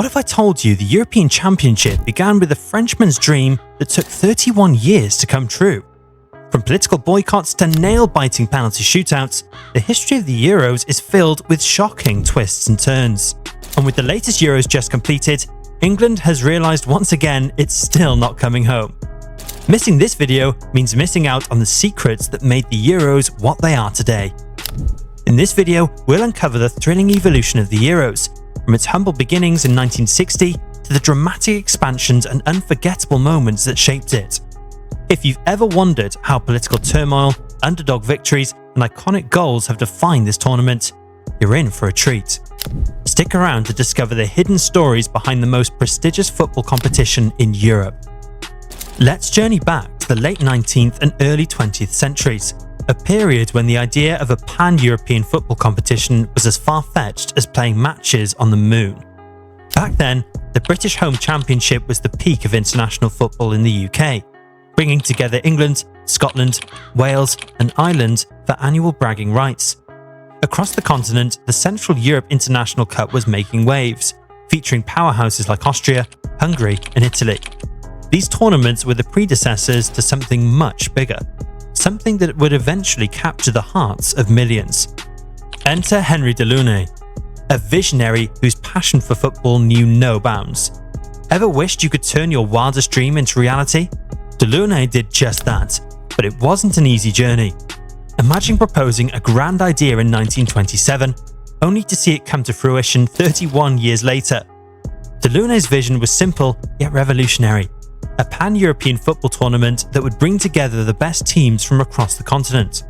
What if I told you the European Championship began with a Frenchman's dream that took 31 years to come true? From political boycotts to nail-biting penalty shootouts, the history of the Euros is filled with shocking twists and turns. And with the latest Euros just completed, England has realised once again it's still not coming home. Missing this video means missing out on the secrets that made the Euros what they are today. In this video, we'll uncover the thrilling evolution of the Euros, from its humble beginnings in 1960 to the dramatic expansions and unforgettable moments that shaped it. If you've ever wondered how political turmoil, underdog victories, and iconic goals have defined this tournament, you're in for a treat. Stick around to discover the hidden stories behind the most prestigious football competition in Europe. Let's journey back to the late 19th and early 20th centuries, a period when the idea of a pan-European football competition was as far-fetched as playing matches on the moon. Back then, the British Home Championship was the peak of international football in the UK, bringing together England, Scotland, Wales and Ireland for annual bragging rights. Across the continent, the Central Europe International Cup was making waves, featuring powerhouses like Austria, Hungary and Italy. These tournaments were the predecessors to something much bigger, something that would eventually capture the hearts of millions. Enter Henry Delaunay, a visionary whose passion for football knew no bounds. Ever wished you could turn your wildest dream into reality? Delaunay did just that, but it wasn't an easy journey. Imagine proposing a grand idea in 1927, only to see it come to fruition 31 years later. Delaunay's vision was simple yet revolutionary: a pan-European football tournament that would bring together the best teams from across the continent.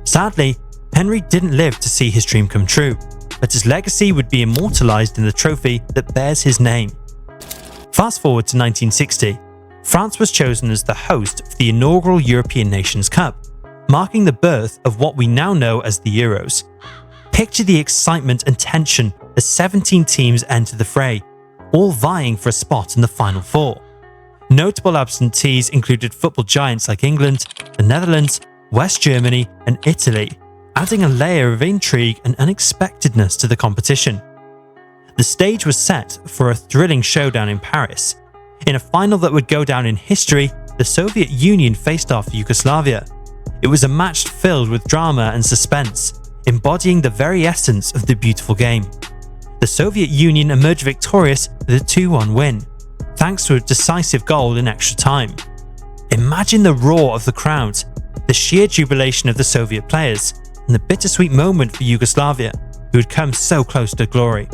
Sadly, Henry didn't live to see his dream come true, but his legacy would be immortalised in the trophy that bears his name. Fast forward to 1960, France was chosen as the host for the inaugural European Nations Cup, marking the birth of what we now know as the Euros. Picture the excitement and tension as 17 teams enter the fray, all vying for a spot in the Final Four. Notable absentees included football giants like England, the Netherlands, West Germany and Italy, adding a layer of intrigue and unexpectedness to the competition. The stage was set for a thrilling showdown in Paris. In a final that would go down in history, the Soviet Union faced off Yugoslavia. It was a match filled with drama and suspense, embodying the very essence of the beautiful game. The Soviet Union emerged victorious with a 2-1 win, thanks to a decisive goal in extra time. Imagine the roar of the crowd, the sheer jubilation of the Soviet players, and the bittersweet moment for Yugoslavia, who had come so close to glory.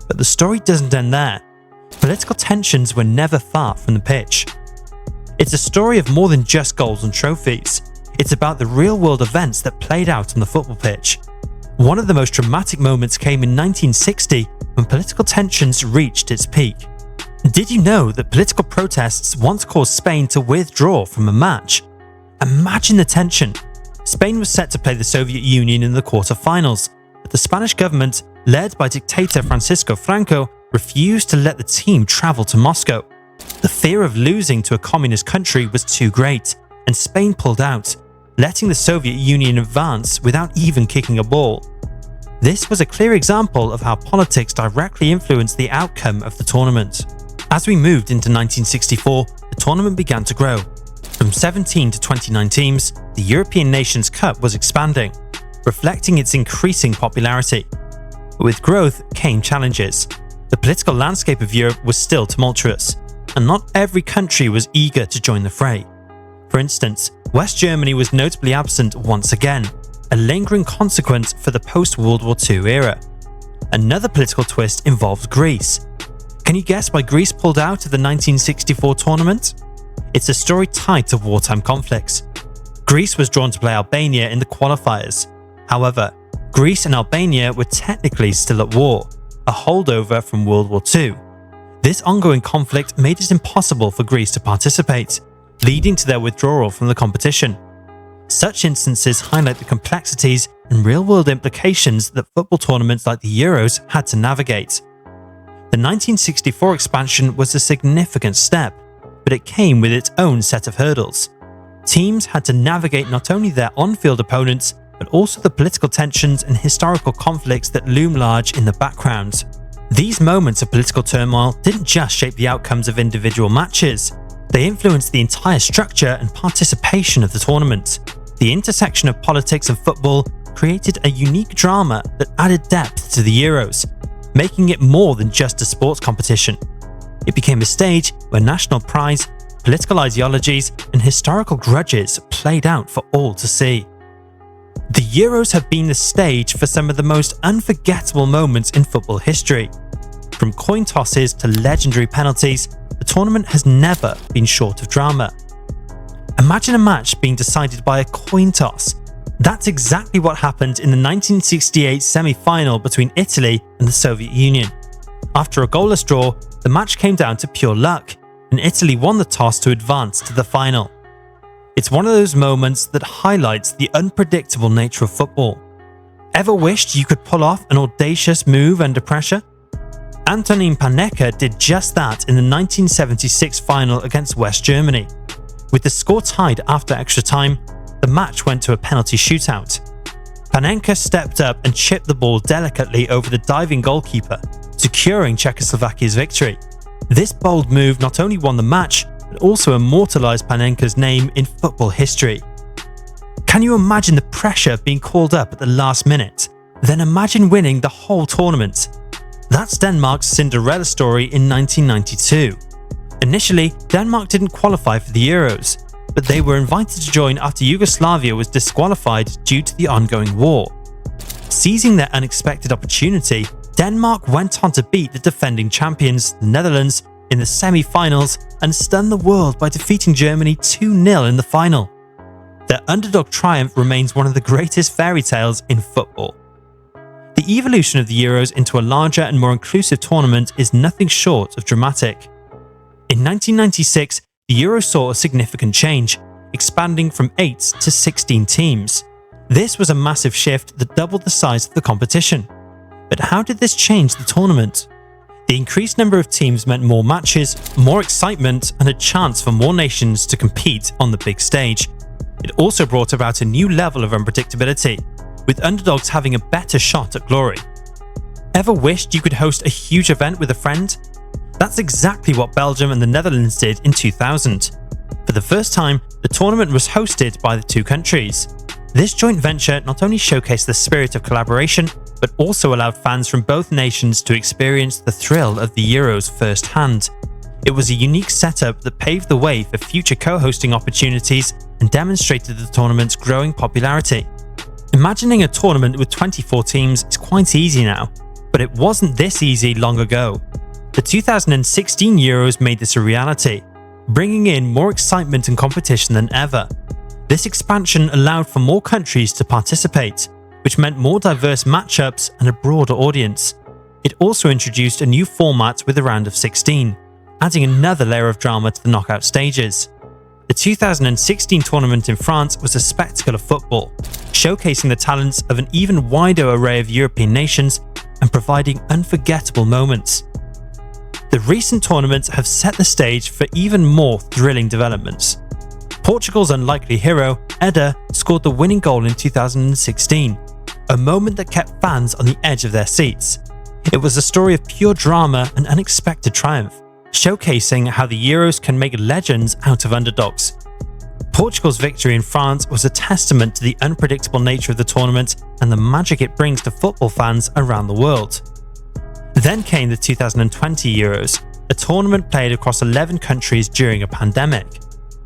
But the story doesn't end there. Political tensions were never far from the pitch. It's a story of more than just goals and trophies. It's about the real-world events that played out on the football pitch. One of the most dramatic moments came in 1960 when political tensions reached its peak. Did you know that political protests once caused Spain to withdraw from a match? Imagine the tension. Spain was set to play the Soviet Union in the quarter-finals, but the Spanish government, led by dictator Francisco Franco, refused to let the team travel to Moscow. The fear of losing to a communist country was too great, and Spain pulled out, letting the Soviet Union advance without even kicking a ball. This was a clear example of how politics directly influenced the outcome of the tournament. As we moved into 1964, the tournament began to grow. From 17 to 29 teams, the European Nations Cup was expanding, reflecting its increasing popularity. But with growth came challenges. The political landscape of Europe was still tumultuous, and not every country was eager to join the fray. For instance, West Germany was notably absent once again, a lingering consequence for the post-World War II era. Another political twist involves Greece. Can you guess why Greece pulled out of the 1964 tournament? It's a story tied to wartime conflicts. Greece was drawn to play Albania in the qualifiers. However, Greece and Albania were technically still at war, a holdover from World War II. This ongoing conflict made it impossible for Greece to participate, leading to their withdrawal from the competition. Such instances highlight the complexities and real-world implications that football tournaments like the Euros had to navigate. The 1964 expansion was a significant step, but it came with its own set of hurdles. Teams had to navigate not only their on-field opponents, but also the political tensions and historical conflicts that loom large in the background. These moments of political turmoil didn't just shape the outcomes of individual matches, they influenced the entire structure and participation of the tournament. The intersection of politics and football created a unique drama that added depth to the Euros, making it more than just a sports competition. It became a stage where national pride, political ideologies, and historical grudges played out for all to see. The Euros have been the stage for some of the most unforgettable moments in football history. From coin tosses to legendary penalties, the tournament has never been short of drama. Imagine a match being decided by a coin toss. That's exactly what happened in the 1968 semi-final between Italy and the Soviet Union. After a goalless draw, the match came down to pure luck, and Italy won the toss to advance to the final. It's one of those moments that highlights the unpredictable nature of football. Ever wished you could pull off an audacious move under pressure? Antonin Panenka did just that in the 1976 final against West Germany. With the score tied after extra time, the match went to a penalty shootout. Panenka stepped up and chipped the ball delicately over the diving goalkeeper, securing Czechoslovakia's victory. This bold move not only won the match, but also immortalised Panenka's name in football history. Can you imagine the pressure being called up at the last minute? Then imagine winning the whole tournament. That's Denmark's Cinderella story in 1992. Initially, Denmark didn't qualify for the Euros, but they were invited to join after Yugoslavia was disqualified due to the ongoing war. Seizing their unexpected opportunity, Denmark went on to beat the defending champions, the Netherlands, in the semi-finals and stun the world by defeating Germany 2-0 in the final. Their underdog triumph remains one of the greatest fairy tales in football. The evolution of the Euros into a larger and more inclusive tournament is nothing short of dramatic. In 1996, the Euros saw a significant change, expanding from 8 to 16 teams. This was a massive shift that doubled the size of the competition. But how did this change the tournament? The increased number of teams meant more matches, more excitement, and a chance for more nations to compete on the big stage. It also brought about a new level of unpredictability, with underdogs having a better shot at glory. Ever wished you could host a huge event with a friend? That's exactly what Belgium and the Netherlands did in 2000. For the first time, the tournament was hosted by the two countries. This joint venture not only showcased the spirit of collaboration, but also allowed fans from both nations to experience the thrill of the Euros firsthand. It was a unique setup that paved the way for future co-hosting opportunities and demonstrated the tournament's growing popularity. Imagining a tournament with 24 teams is quite easy now, but it wasn't this easy long ago. The 2016 Euros made this a reality, bringing in more excitement and competition than ever. This expansion allowed for more countries to participate, which meant more diverse matchups and a broader audience. It also introduced a new format with a round of 16, adding another layer of drama to the knockout stages. The 2016 tournament in France was a spectacle of football, showcasing the talents of an even wider array of European nations and providing unforgettable moments. The recent tournaments have set the stage for even more thrilling developments. Portugal's unlikely hero, Eder, scored the winning goal in 2016, a moment that kept fans on the edge of their seats. It was a story of pure drama and unexpected triumph, showcasing how the Euros can make legends out of underdogs. Portugal's victory in France was a testament to the unpredictable nature of the tournament and the magic it brings to football fans around the world. Then came the 2020 Euros, a tournament played across 11 countries during a pandemic.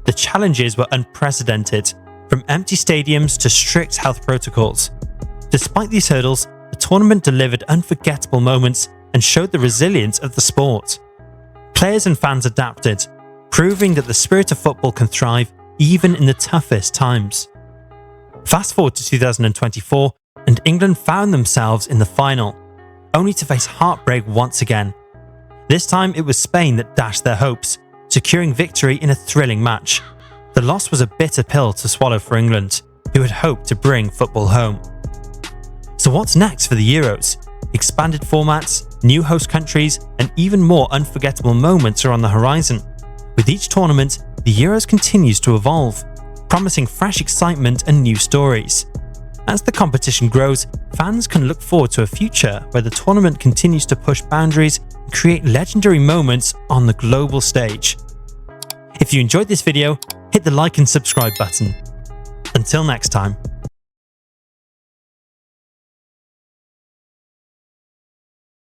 The challenges were unprecedented, from empty stadiums to strict health protocols. Despite these hurdles, the tournament delivered unforgettable moments and showed the resilience of the sport. Players and fans adapted, proving that the spirit of football can thrive even in the toughest times. Fast forward to 2024, and England found themselves in the final, only to face heartbreak once again. This time it was Spain that dashed their hopes, securing victory in a thrilling match. The loss was a bitter pill to swallow for England, who had hoped to bring football home. So what's next for the Euros? Expanded formats, new host countries, and even more unforgettable moments are on the horizon. With each tournament, the Euros continues to evolve, promising fresh excitement and new stories. As the competition grows, fans can look forward to a future where the tournament continues to push boundaries and create legendary moments on the global stage. If you enjoyed this video, hit the like and subscribe button. Until next time.